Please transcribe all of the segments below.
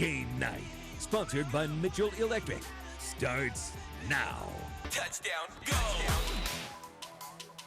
Game Night, sponsored by Mitchell Electric, starts now. Touchdown, go!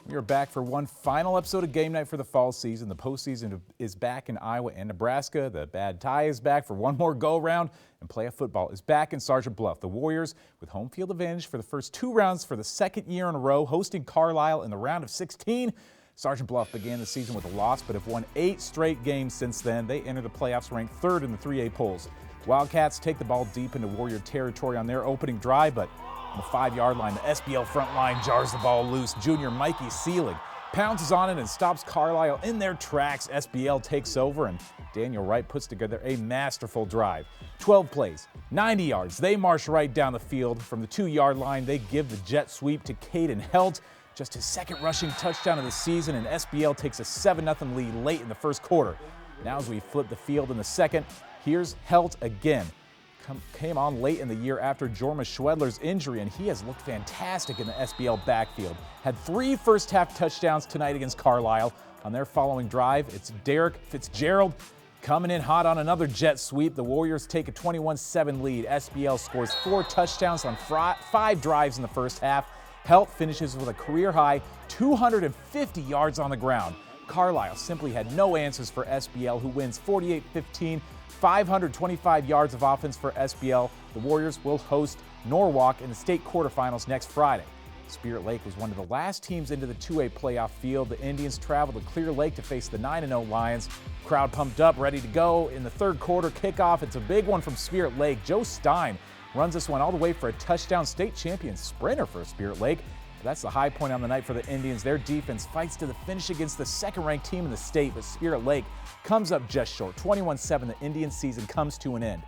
We are back for one final episode of Game Night for the fall season. The postseason is back in Iowa and Nebraska. The Bad Tie is back for one more go-around, and playoff football is back in Sergeant Bluff. The Warriors, with home field advantage for the first two rounds for the second year in a row, hosting Carlisle in the round of 16. Sergeant Bluff began the season with a loss, but have won 8 straight games since then. They enter the playoffs ranked third in the 3A polls. Wildcats take the ball deep into Warrior territory on their opening drive, but on the 5-yard line, the SBL front line jars the ball loose. Junior Mikey Seelig pounces on it and stops Carlisle in their tracks. SBL takes over, and Daniel Wright puts together a masterful drive. 12 plays, 90 yards. They march right down the field. From the 2-yard line, they give the jet sweep to Caden Helt. Just his second rushing touchdown of the season, and SBL takes a 7-0 lead late in the first quarter. Now as we flip the field in the second, here's Helt again. Came on late in the year after Jorma Schwedler's injury, and he has looked fantastic in the SBL backfield. Had 3 first-half touchdowns tonight against Carlisle. On their following drive, it's Derek Fitzgerald coming in hot on another jet sweep. The Warriors take a 21-7 lead. SBL scores 4 touchdowns on 5 drives in the first half. Helt finishes with a career-high 250 yards on the ground. Carlisle simply had no answers for SBL, who wins 48-15. 525 yards of offense for SBL. The Warriors will host Norwalk in the state quarterfinals next Friday. Spirit Lake was one of the last teams into the 2A playoff field. The Indians travel to Clear Lake to face the 9-0 Lions. Crowd pumped up, ready to go in the third quarter kickoff. It's a big one from Spirit Lake. Joe Stein runs this one all the way for a touchdown. State champion sprinter for Spirit Lake. That's the high point on the night for the Indians. Their defense fights to the finish against the second-ranked team in the state, but Spirit Lake comes up just short. 21-7, the Indian season comes to an end.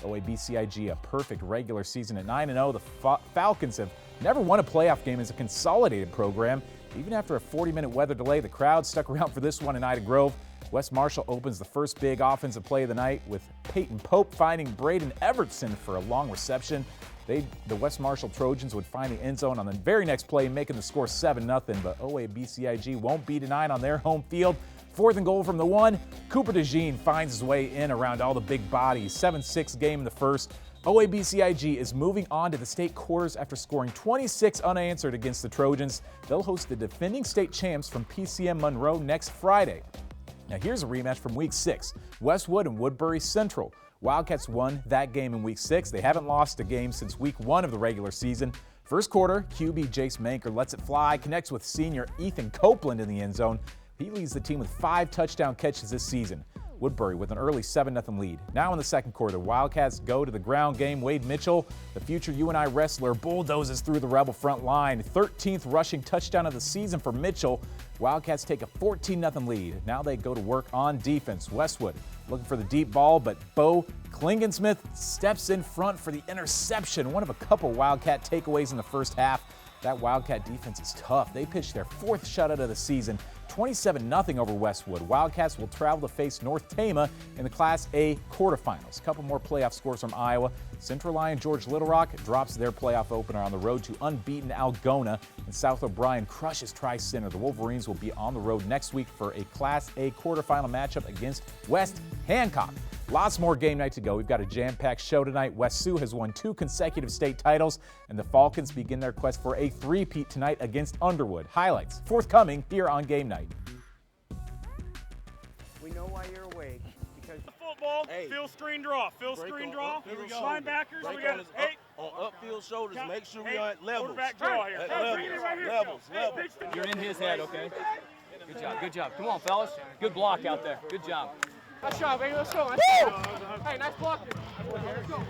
OABCIG, a perfect regular season at 9-0. The Falcons have never won a playoff game as a consolidated program. Even after a 40-minute weather delay, the crowd stuck around for this one in Ida Grove. West Marshall opens the first big offensive play of the night with Peyton Pope finding Braden Evertson for a long reception. The West Marshall Trojans would find the end zone on the very next play, making the score 7-0, but OABCIG won't be denied on their home field. 4th and goal from the 1. Cooper DeJean finds his way in around all the big bodies. 7-6 game in the first. OABCIG is moving on to the state quarters after scoring 26 unanswered against the Trojans. They'll host the defending state champs from PCM Monroe next Friday. Now here's a rematch from Week 6. Westwood and Woodbury Central. Wildcats won that game in Week 6. They haven't lost a game since Week 1 of the regular season. First quarter, QB Jace Manker lets it fly, connects with senior Ethan Copeland in the end zone. He leads the team with 5 touchdown catches this season. Woodbury with an early 7-0 lead. Now in the second quarter, Wildcats go to the ground game. Wade Mitchell, the future UNI wrestler, bulldozes through the Rebel front line. 13th rushing touchdown of the season for Mitchell. Wildcats take a 14-0 lead. Now they go to work on defense. Westwood looking for the deep ball, but Bo Klingensmith steps in front for the interception. One of a couple Wildcat takeaways in the first half. That Wildcat defense is tough. They pitched their 4th shutout of the season, 27-0 over Westwood. Wildcats will travel to face North Tama in the Class A quarterfinals. A couple more playoff scores from Iowa. Central Lyon George Little Rock drops their playoff opener on the road to unbeaten Algona, and South O'Brien crushes Tri-Center. The Wolverines will be on the road next week for a Class A quarterfinal matchup against West Hancock. Lots more game night to go. We've got a jam-packed show tonight. West Sioux has won 2 consecutive state titles, and the Falcons begin their quest for a 3-peat tonight against Underwood. Highlights forthcoming here on Game Night. We know why you're awake because the football, field screen draw, Here we go. Linebackers, we got 8 on upfield shoulders. Make sure we are at levels. Quarterback draw here. Levels. You're in his head, okay? Good job. Come on, fellas. Good block out there. Good job. Nice job, baby. Let's go. Hey, nice block. Let's go.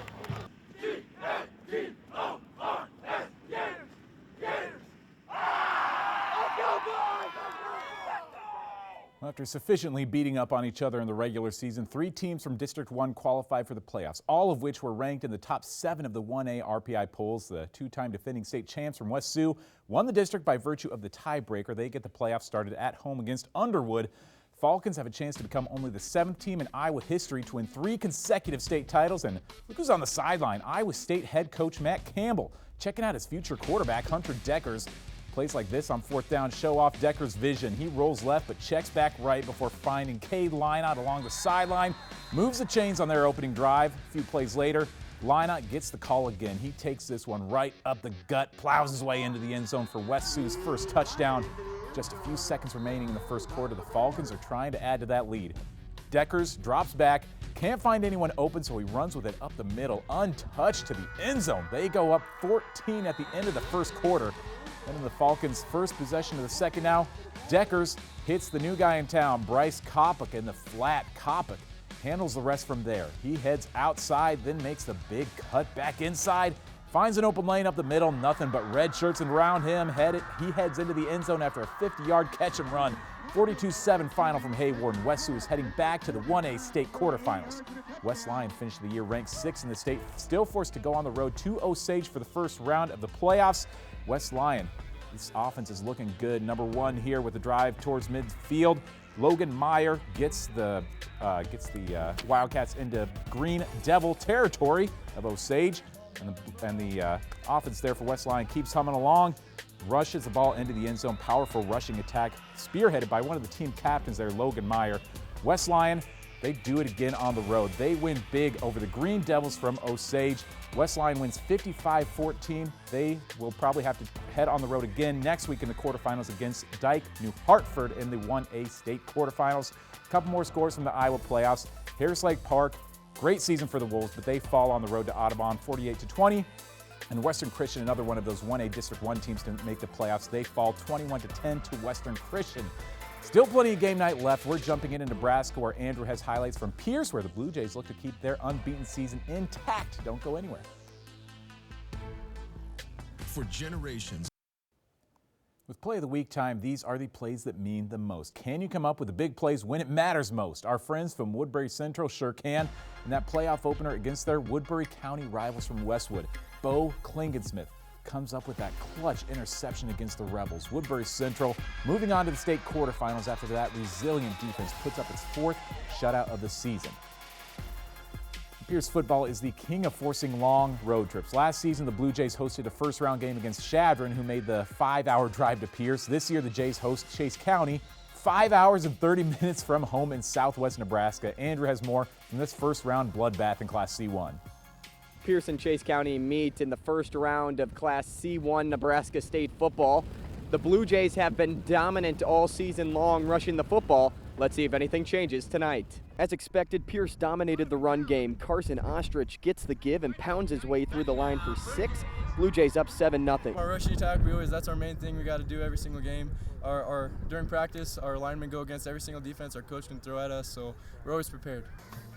After sufficiently beating up on each other in the regular season, 3 teams from District 1 qualified for the playoffs, all of which were ranked in the top 7 of the 1A RPI polls. The 2-time defending state champs from West Sioux won the district by virtue of the tiebreaker. They get the playoffs started at home against Underwood. Falcons have a chance to become only the 7th team in Iowa history to win 3 consecutive state titles. And look who's on the sideline, Iowa State head coach Matt Campbell, checking out his future quarterback, Hunter Deckers. Plays like this on 4th down show off Decker's vision. He rolls left but checks back right before finding Cade Lynott along the sideline. Moves the chains on their opening drive. A few plays later, Lynott gets the call again. He takes this one right up the gut, plows his way into the end zone for West Sioux's first touchdown. Just a few seconds remaining in the first quarter. The Falcons are trying to add to that lead. Deckers drops back, can't find anyone open, so he runs with it up the middle, untouched to the end zone. They go up 14 at the end of the first quarter. Then in the Falcons' first possession of the second now, Deckers hits the new guy in town, Bryce Kopic, in the flat. Kopic handles the rest from there. He heads outside, then makes the big cut back inside, finds an open lane up the middle, nothing but red shirts around him. He heads into the end zone after a 50-yard catch and run. 42-7 final from Hayward, and West Sioux is heading back to the 1A state quarterfinals. West Lyon finished the year ranked 6th in the state, still forced to go on the road to Osage for the first round of the playoffs. West Lyon, this offense is looking good. Number 1 here with the drive towards midfield. Logan Meyer gets the Wildcats into Green Devil territory of Osage, and the offense there for West Lyon keeps humming along. Rushes the ball into the end zone. Powerful rushing attack spearheaded by one of the team captains there, Logan Meyer. West Lyon, they do it again on the road. They win big over the Green Devils from Osage. West Lyon wins 55-14. They will probably have to head on the road again next week in the quarterfinals against Dyke New Hartford in the 1A state quarterfinals. A couple more scores from the Iowa playoffs. Harris Lake Park, great season for the Wolves, but they fall on the road to Audubon 48-20. And Western Christian, another one of those 1A District 1 teams to make the playoffs, they fall 21-10 to Western Christian. Still plenty of game night left. We're jumping into Nebraska, where Andrew has highlights from Pierce, where the Blue Jays look to keep their unbeaten season intact. Don't go anywhere. For generations. With Play of the Week time, these are the plays that mean the most. Can you come up with the big plays when it matters most? Our friends from Woodbury Central sure can. In that playoff opener against their Woodbury County rivals from Westwood, Bo Klingensmith comes up with that clutch interception against the Rebels. Woodbury Central moving on to the state quarterfinals after that resilient defense puts up its 4th shutout of the season. Pierce football is the king of forcing long road trips. Last season, the Blue Jays hosted a first-round game against Shadron, who made the 5-hour drive to Pierce. This year, the Jays host Chase County, 5 hours and 30 minutes from home in southwest Nebraska. Andrew has more from this first-round bloodbath in Class C1. Pierce and Chase County meet in the first round of Class C1 Nebraska State football. The Blue Jays have been dominant all season long rushing the football. Let's see if anything changes tonight. As expected, Pierce dominated the run game. Carson Ostrich gets the give and pounds his way through the line for 6. Blue Jays up 7-0. Our rushing attack, that's our main thing we got to do every single game. During practice, our linemen go against every single defense our coach can throw at us, so we're always prepared.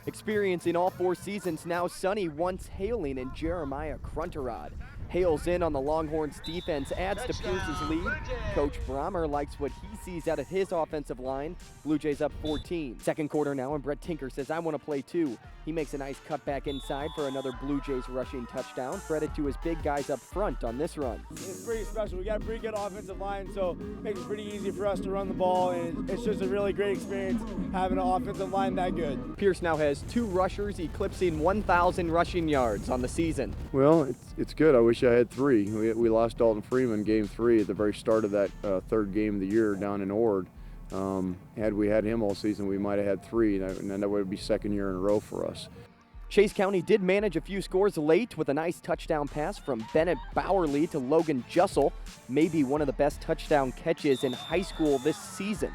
Experiencing all 4 seasons, now Sonny once hailing in Jeremiah Crunterod. Hales in on the Longhorns defense, adds to Pierce's lead. Coach Brommer likes what he sees out of his offensive line. Blue Jays up 14. Second quarter now, and Brett Tinker says, I want to play too. He makes a nice cut back inside for another Blue Jays rushing touchdown. Credit to his big guys up front on this run. It's pretty special. We got a pretty good offensive line, so it makes it pretty easy for us to run the ball, and it's just a really great experience having an offensive line that good. Pierce now has 2 rushers, eclipsing 1,000 rushing yards on the season. Well, it's good. I wish I had 3. We lost Dalton Freeman game 3 at the very start of that 3rd game of the year down in Ord. Had we had him all season, we might have had 3, and then that would be 2nd year in a row for us. Chase County did manage a few scores late with a nice touchdown pass from Bennett Bowerly to Logan Jussel, maybe one of the best touchdown catches in high school this season.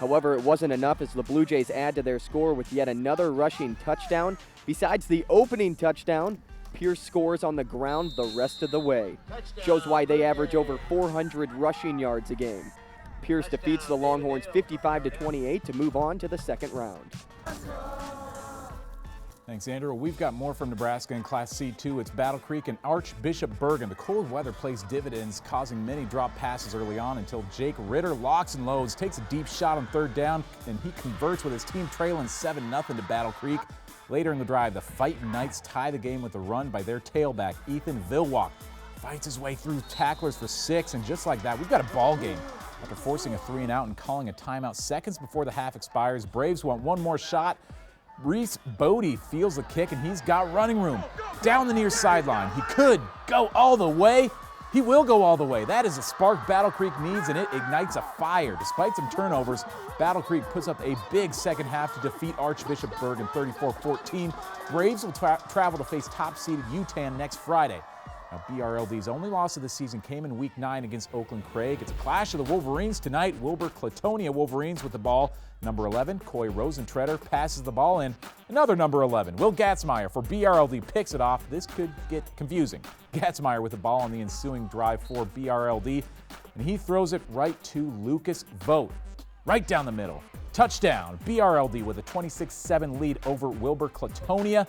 However, it wasn't enough as the Blue Jays add to their score with yet another rushing touchdown. Besides the opening touchdown, Pierce scores on the ground the rest of the way. Shows why they average over 400 rushing yards a game. Pierce defeats the Longhorns 55-28 to move on to the second round. Thanks, Andrew. We've got more from Nebraska in Class C2. It's Battle Creek and Archbishop Bergen. The cold weather plays dividends, causing many drop passes early on until Jake Ritter locks and loads, takes a deep shot on 3rd down, and he converts with his team trailing 7-0 to Battle Creek. Later in the drive, the Fightin' Knights tie the game with a run by their tailback, Ethan Vilwalk. Fights his way through tacklers for 6, and just like that, we've got a ball game. After forcing a 3-and-out and calling a timeout seconds before the half expires, Braves want one more shot. Reese Bodie feels the kick, and he's got running room. Down the near sideline, he could go all the way. He will go all the way. That is a spark Battle Creek needs, and it ignites a fire. Despite some turnovers, Battle Creek puts up a big second half to defeat Archbishop Bergan 34-14. Braves will travel to face top-seeded UTAN next Friday. Now, BRLD's only loss of the season came in Week 9 against Oakland Craig. It's a clash of the Wolverines tonight. Wilbur Clatonia Wolverines with the ball. Number 11, Coy Rosentreader passes the ball in. Another number 11, Will Gatzmeyer for BRLD picks it off. This could get confusing. Gatzmeyer with the ball on the ensuing drive for BRLD, and he throws it right to Lucas Vogt. Right down the middle. Touchdown. BRLD with a 26-7 lead over Wilbur Clatonia.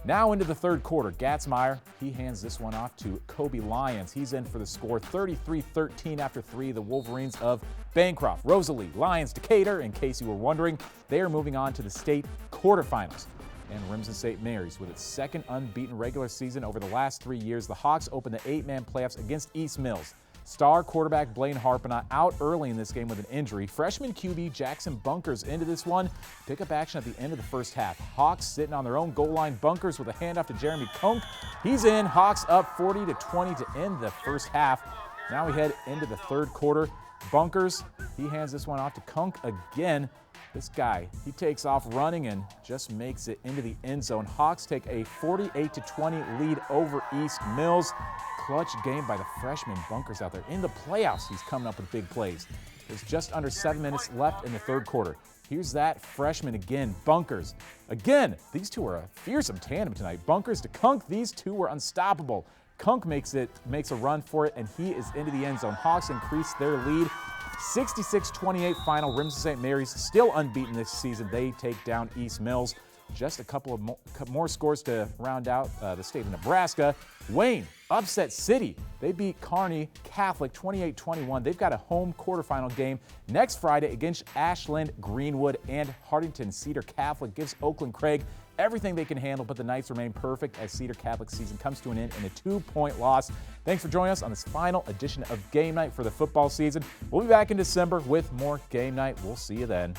Now into the third quarter. Gatzmeyer, he hands this one off to Kobe Lyons. He's in for the score, 33-13 after 3. The Wolverines of Bancroft, Rosalie, Lyons, Decatur, in case you were wondering, they are moving on to the state quarterfinals. And Remsen St. Mary's, with its second unbeaten regular season over the last 3 years, the Hawks open the 8-man playoffs against East Mills. Star quarterback Blaine Harpena out early in this game with an injury. Freshman QB Jackson Bunkers into this one. Pick up action at the end of the first half. Hawks sitting on their own goal line. Bunkers with a handoff to Jeremy Kunk. He's in. Hawks up 40-20 to end the first half. Now we head into the third quarter. Bunkers, he hands this one off to Kunk again. This guy, he takes off running and just makes it into the end zone. Hawks take a 48-20 lead over East Mills. Clutch game by the freshman Bunkers out there. In the playoffs, he's coming up with big plays. There's just under 7 minutes left in the third quarter. Here's that freshman again, Bunkers. Again, these two are a fearsome tandem tonight. Bunkers to Kunk, these two were unstoppable. Kunk makes a run for it, and he is into the end zone. Hawks increase their lead. 66-28 final. Remsen St. Mary's still unbeaten this season. They take down East Mills. Just a couple of more scores to round out the state of Nebraska. Wayne, upset City. They beat Kearney Catholic 28-21. They've got a home quarterfinal game next Friday against Ashland Greenwood, and Hardington Cedar Catholic gives Oakland Craig everything they can handle, but the Knights remain perfect as Cedar Catholic's season comes to an end in a 2-point loss. Thanks for joining us on this final edition of Game Night for the football season. We'll be back in December with more Game Night. We'll see you then.